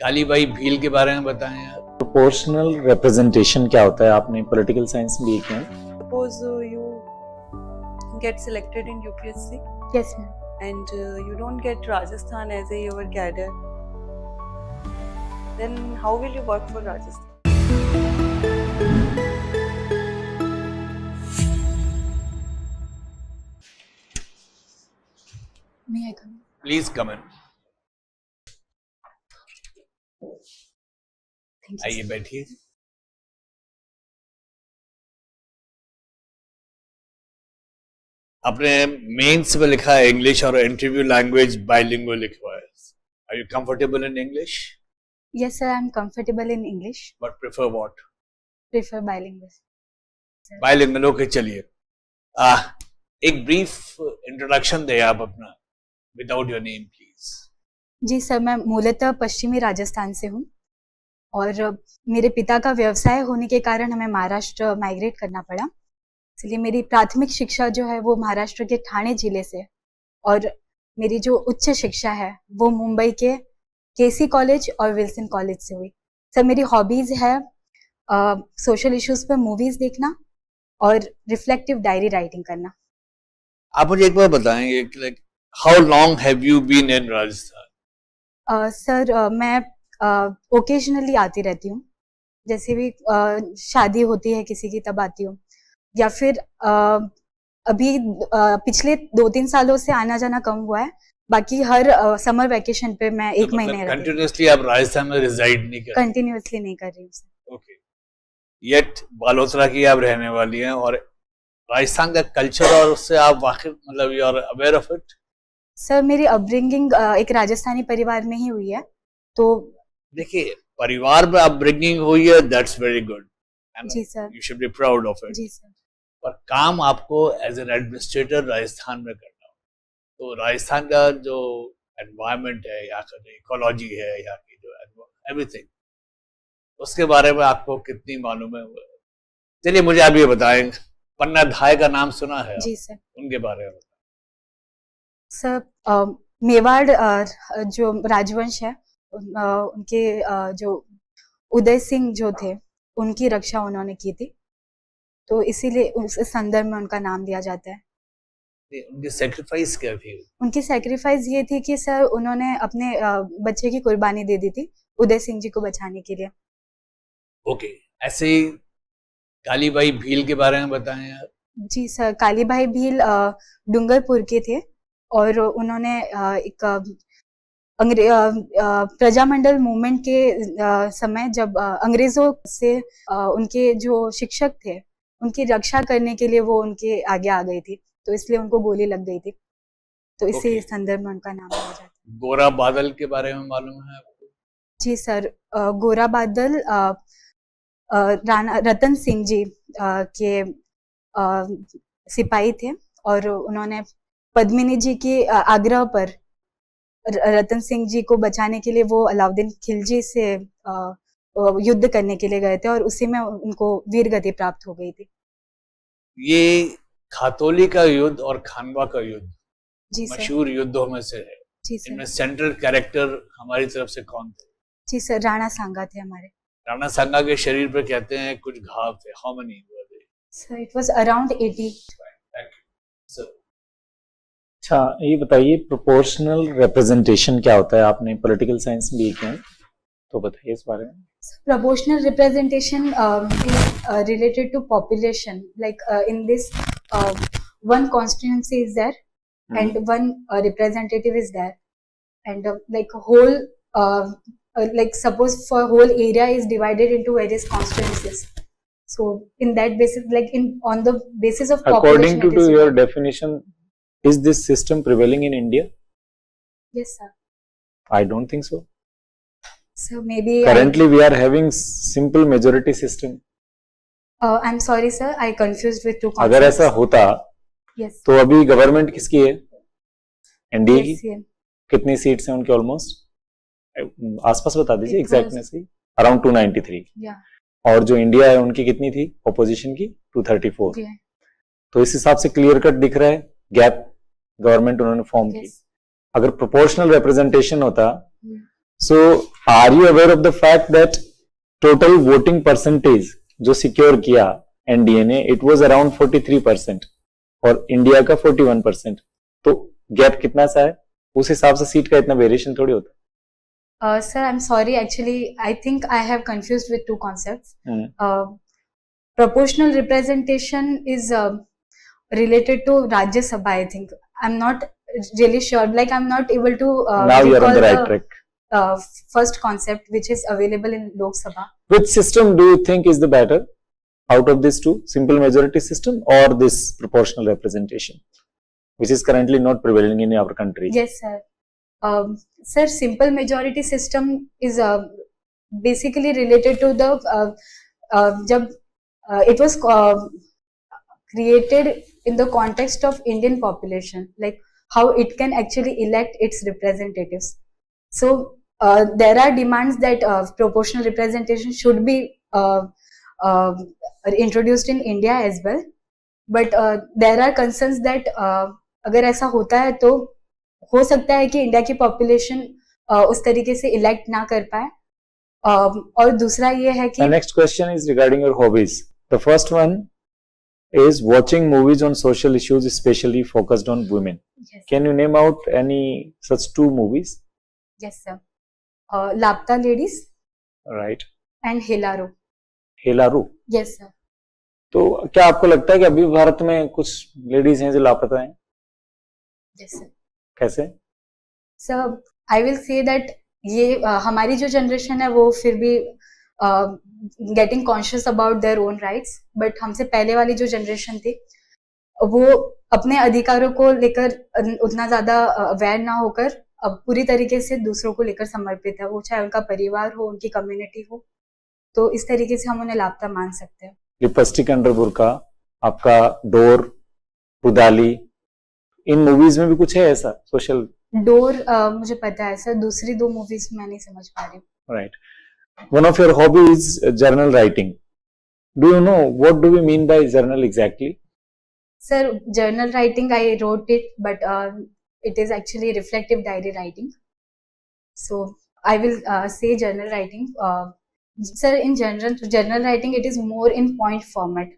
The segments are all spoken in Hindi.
काली बाई भील के बारे में बताएं आप। प्रोपोर्शनल रिप्रेजेंटेशन क्या होता है? आपने पॉलिटिकल साइंस में किया है। Suppose you get selected in UPSC Yes, ma'am. and you don't get Rajasthan as a your cadre. Then how will you work for Rajasthan? May I come? Please come in. Thank you. आइए बैठिए। आपने मेंस में लिखा है इंग्लिश और इंटरव्यू लैंग्वेज बाइलिंगुअल लिखा है। Are you comfortable in English? Yes, sir. I'm comfortable in English. But prefer what? Prefer bilingual. Bilingual. Okay, चलिए एक ब्रीफ इंट्रोडक्शन दे आप अपना विदाउट योर नेम प्लीज। जी सर, मैं मूलतः पश्चिमी राजस्थान से हूँ और मेरे पिता का व्यवसाय होने के कारण हमें महाराष्ट्र माइग्रेट करना पड़ा। इसलिए मेरी प्राथमिक शिक्षा जो है वो महाराष्ट्र के ठाणे जिले से और मेरी जो उच्च शिक्षा है वो मुंबई के केसी कॉलेज और विल्सन कॉलेज से हुई। सर, मेरी हॉबीज है सोशल इश्यूज पे मूवीज देखना और रिफ्लेक्टिव डायरी राइटिंग करना। आप मुझे एक बार बताएंगे like how long have you been in Rajasthan? Sir, मैं ओकेजनली आती रहती हूँ, जैसे भी शादी होती है किसी की तब आती हूँ, या फिर अभी पिछले 2-3 सालों से आना जाना कम हुआ है। बाकी हर समर वेकेशन पे मैं एक महीने रहती हूँ। कंटिन्यूअसली आप राजस्थान में रिजाइड नहीं कर? कंटिन्यूअसली नहीं कर रही हूँ सर। ओके, येट बालोतरा की आप रहने वाली हैं और राजस्थान का कल्चर और उससे आप वाकिफ मतलब you are aware of it? Sir, मेरी अपब्रिंगिंग एक राजस्थानी परिवार में ही हुई है, तो देखिए परिवार में अपब्रिंगिंग हुई है, दैट्स वेरी गुड। जी sir. You should be proud of it. जी सर। पर काम आपको एज एन एडमिनिस्ट्रेटर राजस्थान में करना हो, तो राजस्थान का जो एनवायरनमेंट है, यहाँ का जो इकोलॉजी है, यहाँ की जो एवरीथिंग, उसके बारे में आपको कितनी मालूम है? चलिए मुझे आप ये बताएं, पन्ना धाय का नाम सुना है? जी सर। उनके बारे में सर, मेवाड़ जो राजवंश है उनके जो उदय सिंह जो थे उनकी रक्षा उन्होंने की थी, तो इसीलिए उस संदर्भ में उनका नाम दिया जाता है। उनकी सेक्रीफाइस क्या थी? उनकी सेक्रीफाइस ये थी कि सर उन्होंने अपने बच्चे की कुर्बानी दे दी थी उदय सिंह जी को बचाने के लिए। ओके, ऐसे ही काली बाई भील के बारे में बताएं आप। जी सर, काली बाई भील डूंगरपुर के थे और उन्होंने एक प्रजामंडल मूवमेंट के समय जब अंग्रेजों से उनके जो शिक्षक थे उनकी रक्षा करने के लिए वो उनके आगे आ गई थी, तो इसलिए उनको गोली लग गई थी, तो इसी संदर्भ में उनका नाम लिया जाता है। गोरा बादल के बारे में मालूम है आपको? जी सर, गोरा बादल राणा रतन सिंह जी के सिपाही थे और उन्होंने पद्मिनी जी के आग्रह पर रतन सिंह जी को बचाने के लिए वो अलाउद्दीन खिलजी से युद्ध करने के लिए गए थे और उसी में उनको वीर गति प्राप्त हो गई थी। ये खातौली का युद्ध और खानवा का युद्ध जी सर। मशहूर युद्धों में से है। जी सर। इनमें सेंट्रल कैरेक्टर हमारी तरफ से कौन थे? जी सर, राणा सांगा थे हमारे। राणा सांगा के शरीर पर कहते हैं कुछ घाव थे। How many were they? Sir, it was around 80। Thank you sir. अच्छा, ये बताइए प्रोपोर्शनल रिप्रेजेंटेशन क्या होता है? आपने पॉलिटिकल साइंस में किया है, तो बताइए इस बारे में। Proportional representation is related to population. Like in this, one constituency is there, and one representative is there, and like whole, like suppose for whole area is divided into various constituencies. So in that basis, like on the basis of According population, to your definition, is this system prevailing in India? Yes, sir. I don't think so. So maybe Currently, we are having simple majority system. I'm sorry, sir. I confused with two concepts. अगर ऐसा होता Yes. तो अभी गवर्नमेंट किसकी है? एनडीए Yes, की? yeah. कितनी सीट्स हैं उनके? ऑलमोस्ट आसपास बता दीजिए, It exactness he. Around 293। Yeah. और जो इंडिया है उनकी कितनी थी ऑपोजिशन की? 234। Yeah. तो इस हिसाब से क्लियर कट दिख रहा है गैप गवर्नमेंट उन्होंने फॉर्म की। Yes. अगर प्रोपोर्शनल रिप्रेजेंटेशन होता So are you aware of the fact that total voting percentage जो सिक्योर किया एनडीए ने, इट वाज अराउंड 43% और इंडिया का 41%. तो गैप कितना सा है? उस हिसाब से सीट का इतना वेरिएशन थोड़ी होता है. Sir, I'm sorry. Actually, I think I have confused with two concepts. Proportional representation is related to Rajya Sabha, I think. I'm not really sure. Like, I'm not able to Now you're on recall the right track. First concept which is available in Lok Sabha. Which system do you think is the better out of these two? Simple majority system or this proportional representation, which is currently not prevailing in our country? Yes, sir. Sir, simple majority system is basically related to the जब it was created in the context of Indian population, like how it can actually elect its representatives. So there are demands that proportional representation should be introduced in India as well, but there are concerns that अगर ऐसा होता है तो हो सकता है कि इंडिया की पॉपुलेशन उस तरीके से इलेक्ट ना कर पाए. और दूसरा ये है कि next question is regarding your hobbies. The first one is watching movies on social issues especially focused on women. Yes. Can you name out any such two movies? Yes, sir. Lapta Ladies Right. and Helaro. Helaro. Yes, sir. तो क्या आपको लगता है कि अभी भारत में कुछ लेडीज हैं जो लापता हैं? Yes, sir. कैसे? Sir, I will say that ये हमारी जो जनरेशन है वो फिर भी getting conscious about their own rights, but हमसे पहले वाली जो जनरेशन थी वो अपने अधिकारों को लेकर उतना ज्यादा अवेयर ना होकर अब पूरी तरीके से दूसरों को लेकर समर्पित है, वो चाहे उनका परिवार हो, उनकी कम्युनिटी हो. तो इस तरीके से हम उन्हें लापता मान सकते हैं. लिपस्टिक अंडर बुर्का, आपका डोर, रुदाली, इन मूवीज में भी कुछ है ऐसा सोशल? डोर मुझे पता है सर, दूसरी दो मूवीज मैं नहीं समझ पा रही हूँ. Right. One of your hobbies is journal writing. Do you know what do we mean by journal exactly? Sir, journal writing, I wrote it, but it is actually reflective diary writing. So I will say journal writing. Sir, in journal writing, it is more in point format.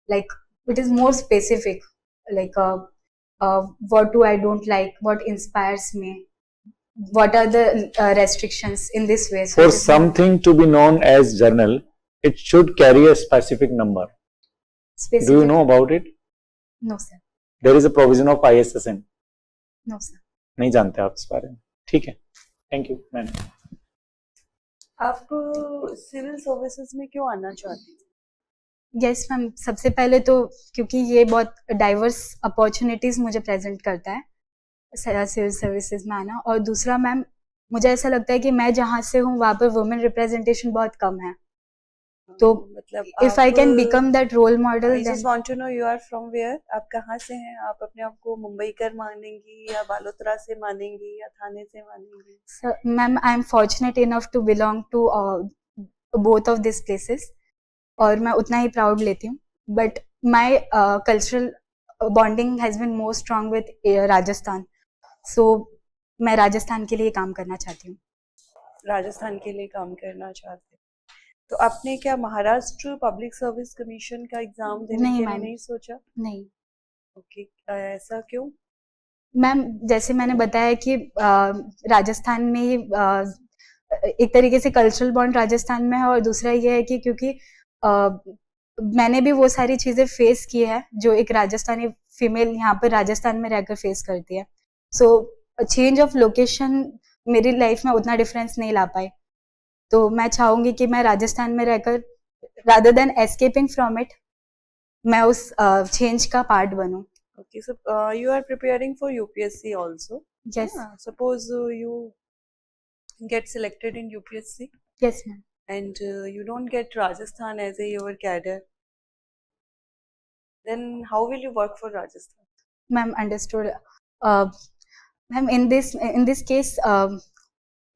Like it is more specific. Like what do I don't like? What inspires me? What are the restrictions in this way? So for something to be known as journal, it should carry a specific number. Specific. Do you know about it? No, sir. There is a provision of ISSN. No, sir. नहीं जानते आप इस बारे में? ठीक है. Thank you, ma'am. आप सिविल सर्विसेज में क्यों आना चाहती हैं? यस मैम, सबसे पहले तो क्योंकि ये बहुत डाइवर्स अपॉर्चुनिटीज मुझे प्रेजेंट करता है सिविल सर्विसेज में आना, और दूसरा मैम मुझे ऐसा लगता है कि मैं जहाँ से हूँ वहाँ पर वुमेन रिप्रेजेंटेशन बहुत कम है. तो मतलब if I can become that role model. I just want to know you are from where, आप कहाँ से हैं? आप अपने आप को मुंबईकर मानेंगी या बालोतरा से मानेंगी या थाने से मानेंगी? Sir ma'am, I am fortunate enough to belong to both of this places और मैं उतना ही प्राउड लेती हूँ, but my cultural bonding has been more strong with Rajasthan. So मैं राजस्थान के लिए काम करना चाहती हूँ. राजस्थान के लिए काम करना चाहते हैं, तो आपने क्या महाराष्ट्र पब्लिक सर्विस कमीशन का एग्जाम देने के लिए नहीं सोचा? नहीं. ओके, ऐसा क्यों? मैम जैसे मैंने बताया कि राजस्थान में ही एक तरीके से कल्चरल बॉन्ड राजस्थान में है, और दूसरा ये है कि क्योंकि मैंने भी वो सारी चीजें फेस की है जो एक राजस्थानी फीमेल यहाँ पर राजस्थान में रहकर फेस करती है. सो चेंज ऑफ लोकेशन मेरी लाइफ में उतना डिफरेंस नहीं ला पाई, तो मैं चाहूंगी कि मैं राजस्थान में रहकर rather than escaping from it मैं उस चेंज का part बनूं. Okay, so you are preparing for UPSC also? Yes. Suppose you get selected in UPSC. Yes, ma'am. And you don't get Rajasthan as your cadre. Then how will you work for Rajasthan? Ma'am, understood. Ma'am, in this case,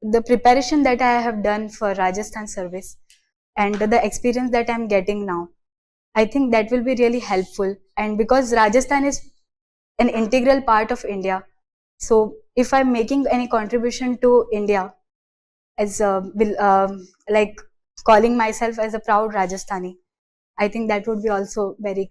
the preparation that I have done for Rajasthan service and the experience that I'm getting now, I think that will be really helpful. And because Rajasthan is an integral part of India, so if I'm making any contribution to India, as like calling myself as a proud Rajasthani. I think that would be also very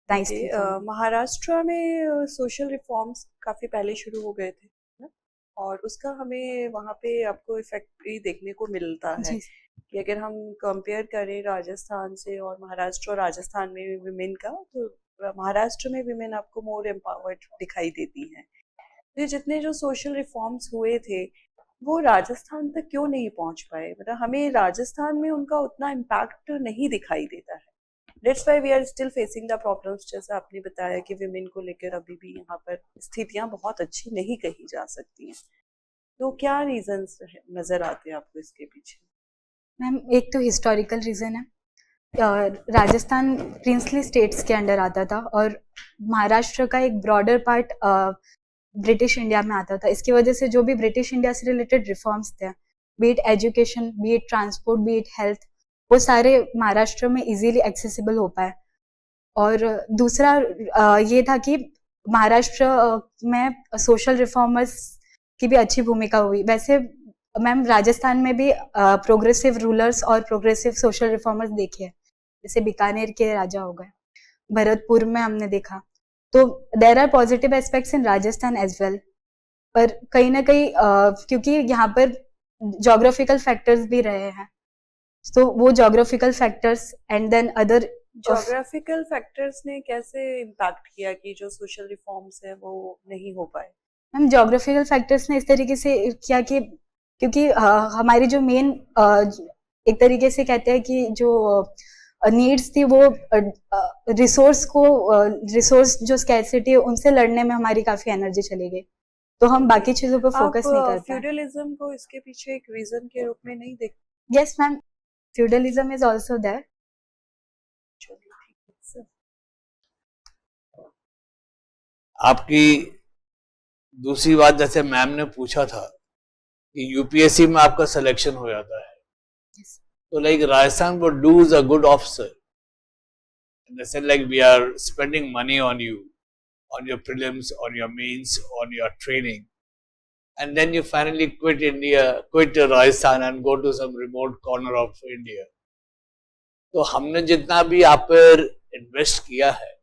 nice thing for me. Maharashtra में सोशल रिफॉर्म्स काफी पहले शुरू हो गए थे ना, और उसका हमें वहाँ पे आपको इफेक्ट भी देखने को मिलता है जी कि अगर हम कंपेयर करें राजस्थान से और महाराष्ट्र और राजस्थान में विमेन का, तो महाराष्ट्र में विमेन आपको मोर एम्पावर्ड दिखाई देती हैं। तो ये जितने जो सोशल रिफॉर्म्स हुए थे वो राजस्थान तक क्यों नहीं पहुंच पाए, मतलब हमें राजस्थान में उनका उतना इम्पैक्ट नहीं दिखाई देता है। That's why we are still facing the problems, जैसा आपने बताया कि विमेन को लेकर अभी भी यहाँ पर स्थितियां बहुत अच्छी नहीं कही जा सकती हैं। तो क्या रीजंस नजर आते हैं आपको इसके पीछे? मैम, एक तो हिस्टोरिकल रीजन है, राजस्थान प्रिंसली स्टेट्स के अंडर आता था और महाराष्ट्र का एक ब्रॉडर पार्ट ब्रिटिश इंडिया में आता था। इसकी वजह से जो भी ब्रिटिश इंडिया से रिलेटेड रिफॉर्म्स थे, B it education, B it transport, B it health, वो सारे महाराष्ट्र में इजीली एक्सेसिबल हो पाए। और दूसरा ये था कि महाराष्ट्र में सोशल रिफॉर्मर्स की भी अच्छी भूमिका हुई। वैसे मैम राजस्थान में भी प्रोग्रेसिव रूलर्स और प्रोग्रेसिव सोशल रिफॉर्मर्स देखे हैं, जैसे बीकानेर के राजा हो गए, भरतपुर में हमने देखा। तो there are positive aspects in Rajasthan as well, पर कहीं ना कहीं क्योंकि यहाँ पर जोग्राफिकल फैक्टर्स भी रहे हैं, तो वो geographical factors and then other geographical factors ने कैसे इम्पैक्ट किया कि जो सोशल रिफॉर्म्स है वो नहीं हो पाए? मैम जोग्राफिकल फैक्टर्स ने इस तरीके से किया कि क्योंकि हमारी जो मेन एक तरीके से कहते हैं कि जो नीड्स थी वो रिसोर्स जो स्कैरसिटी है उनसे लड़ने में हमारी काफी एनर्जी चली गई, तो हम बाकी चीजों पर फोकस नहीं कर पाए। फ्यूडलिज्म को इसके पीछे एक रीजन के रूप में नहीं देख? Yes ma'am, feudalism is also there. आपकी दूसरी बात, जैसे मैम ने पूछा था कि यूपीएससी में आपका सिलेक्शन हो जाता है, yes. तो like Rajasthan would lose a good officer. And they said like we are spending money on you, on your prelims, on your mains, on your training, and then you finally quit Rajasthan and go to some remote corner of India. तो हमने जितना भी आप पर इन्वेस्ट किया है,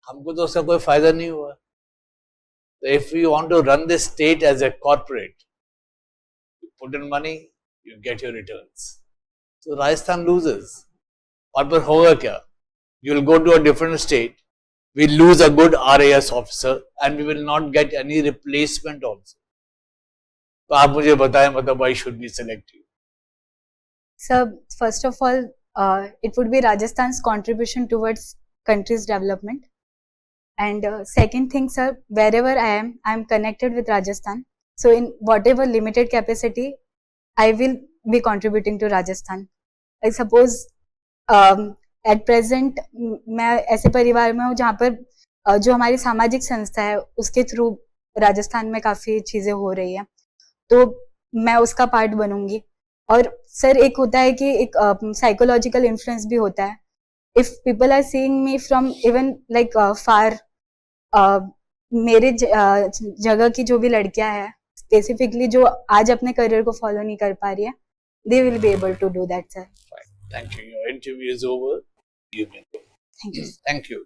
हमको तो उसका कोई फायदा नहीं हुआ। So if you want to run this state as a corporate, you put in money, you get your returns. So Rajasthan loses. और पर होगा क्या? You will go to a different state, we lose a good RAS officer and we will not get any replacement also. तो आप मुझे बताएं, मतलब why should we select you? Sir, first of all, it would be Rajasthan's contribution towards country's development. And second thing, sir, wherever I am connected with Rajasthan. So in whatever limited capacity, I will be contributing to Rajasthan. I suppose at present मैं ऐसे परिवार में हूँ जहाँ पर जो हमारी सामाजिक संस्था है उसके थ्रू राजस्थान में काफी चीजें हो रही है, तो मैं उसका पार्ट बनूंगी। और सर एक होता है कि एक साइकोलॉजिकल इन्फ्लुएंस भी होता है। If people are seeing me from even like far, मेरे जगह की जो भी लड़कियां हैं स्पेसिफिकली जो आज अपने करियर को फॉलो नहीं कर पा रही है, they will be able to do that, sir. Thank you. Your interview is over. You may go. Thank you. Thank you.